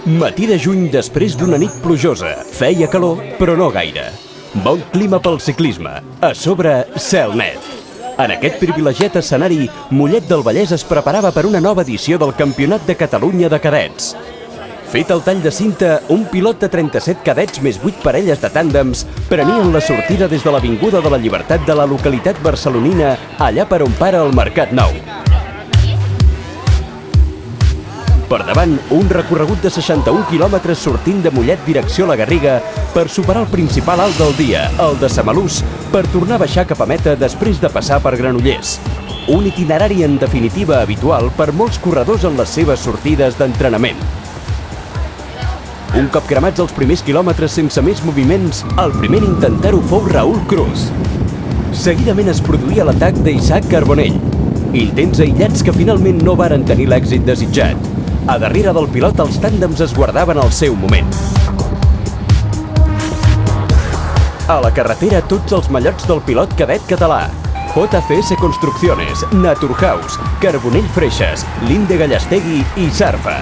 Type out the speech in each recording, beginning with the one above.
Matí de juny després d'una nit plujosa. Feia calor, però no gaire. Bon clima pel ciclisme. A sobre, cel net. En aquest privilegiat escenari, Mollet del Vallès es preparava per una nova edició del Campionat de Catalunya de Cadets. Fet el tall de cinta, un pilot de 37 cadets més 8 parelles de tàndems prenien la sortida des de l'Avinguda de la Llibertat de la localitat barcelonina, allà per on para el Mercat Nou. Per davant, un recorregut de 61 quilòmetres sortint de Mollet direcció a la Garriga per superar el principal alt del dia, el de Samalús, per tornar a baixar cap a meta després de passar per Granollers. Un itinerari en definitiva habitual per molts corredors en les seves sortides d'entrenament. Un cop cremats els primers quilòmetres sense més moviments, el primer a intentar-ho fou Raúl Cruz. Seguidament es produïa l'atac d'Isaac Carbonell. Intents aïllats que finalment no varen tenir l'èxit desitjat. A darrere del pilot els tàndems es guardaven el seu moment. A la carretera tots els mallots del pilot cadet català. JCS Construcciones, Naturhaus, Carbonell Freixas, Linde Gallastegui i Sarfa.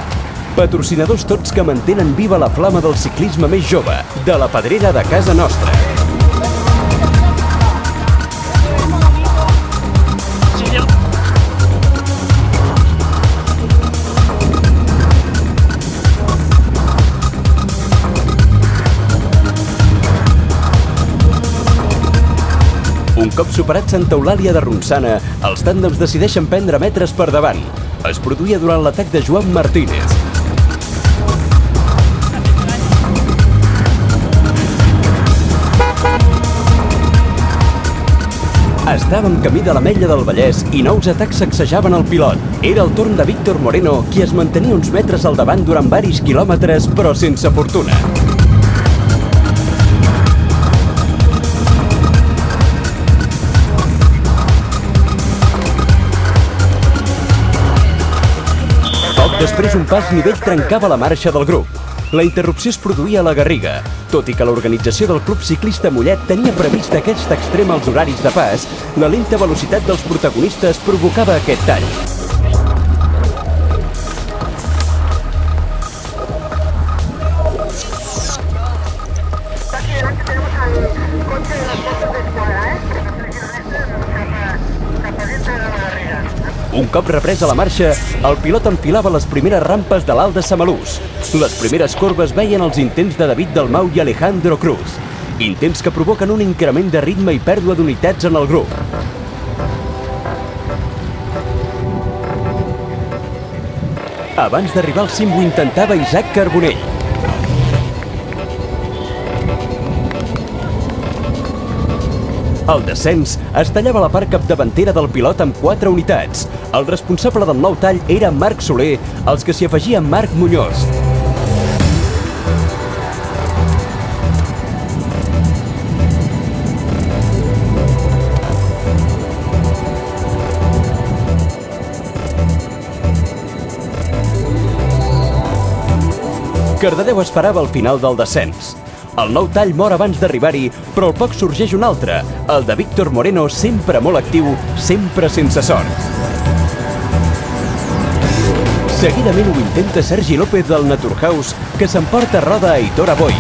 Patrocinadors tots que mantenen viva la flama del ciclisme més jove, de la pedrera de casa nostra. Un cop superat Santa Eulàlia de Ronçana, els tàndems decideixen prendre metres per davant. Es produïa durant l'atac de Joan Martínez. Estàvem camí de l'Ametlla del Vallès i nous atacs sacsejaven el pilot. Era el torn de Víctor Moreno, qui es mantenia uns metres al davant durant varis quilòmetres, però sense fortuna. Després un pas nivell trencava la marxa del grup. La interrupció es produïa a la Garriga. Tot i que l'organització del Club Ciclista Mollet tenia previst aquest extrem als horaris de pas, la lenta velocitat dels protagonistes provocava aquest tall. Un cop represa la marxa, el pilot enfilava les primeres rampes de l'alt de Samalús. Les primeres corbes veien els intents de David Dalmau i Alejandro Cruz. Intents que provoquen un increment de ritme i pèrdua d'unitats en el grup. Abans d'arribar al cim ho intentava Isaac Carbonell. Al descens, es tallava la part capdavantera del pilot amb 4 unitats. El responsable del nou tall era Marc Soler, als que s'hi afegia Marc Muñoz. Cardedeu esperava el final del descens. El nou tall mor abans d'arribar-hi, però al poc sorgeix un altre, el de Víctor Moreno, sempre molt actiu, sempre sense sort. Seguidament ho intenta Sergi López del Naturhaus, que s'emporta roda a Aitor Aboy.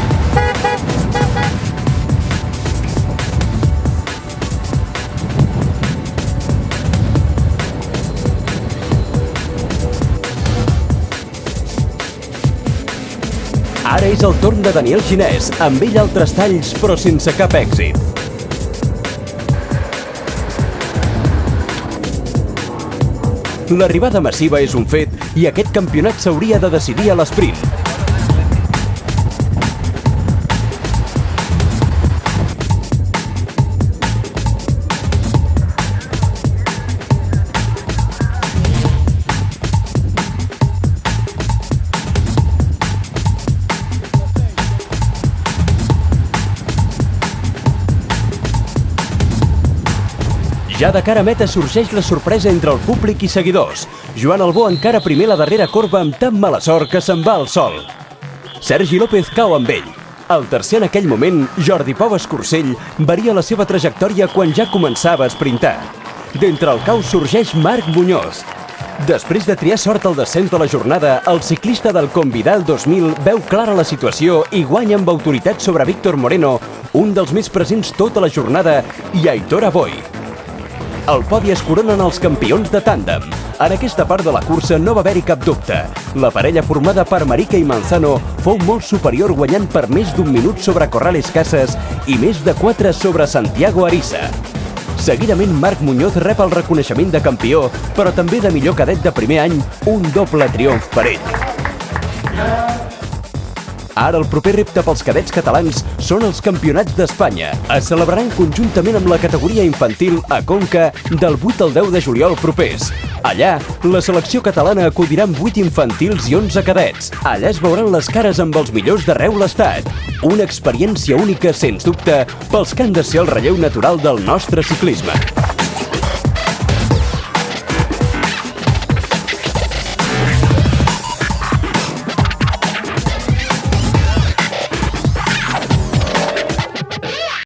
Ara és el torn de Daniel Ginés, amb ell altres talls, però sense cap èxit. L'arribada massiva és un fet i aquest campionat s'hauria de decidir a l'esprint. Ja de cara a meta sorgeix la sorpresa entre el públic i seguidors. Joan Albó encara primer la darrera corba amb tan mala sort que se'n va al sol. Sergi López cau amb ell. El tercer en aquell moment, Jordi Pau Escursell, varia la seva trajectòria quan ja començava a esprintar. D'entre el caos sorgeix Marc Muñoz. Després de triar sort al descens de la jornada, el ciclista del Convidal 2000 veu clara la situació i guanya amb autoritat sobre Víctor Moreno, un dels més presents tota la jornada, i Aitor Aboy. Al podi es coronen els campions de tàndem. En aquesta part de la cursa no va haver-hi cap dubte. La parella formada per Marica i Manzano fou molt superior, guanyant per més d'1 minut sobre Corrales Casas i més de 4 sobre Santiago Arisa. Seguidament, Marc Muñoz rep el reconeixement de campió, però també de millor cadet de primer any, un doble triomf per ell. Ara el proper repte pels cadets catalans són els Campionats d'Espanya. Es celebraran conjuntament amb la categoria infantil a Conca del 8 al 10 de juliol propers. Allà, la selecció catalana acudirà amb 8 infantils i 11 cadets. Allà es veuran les cares amb els millors d'arreu l'estat. Una experiència única, sens dubte, pels que han de ser el relleu natural del nostre ciclisme.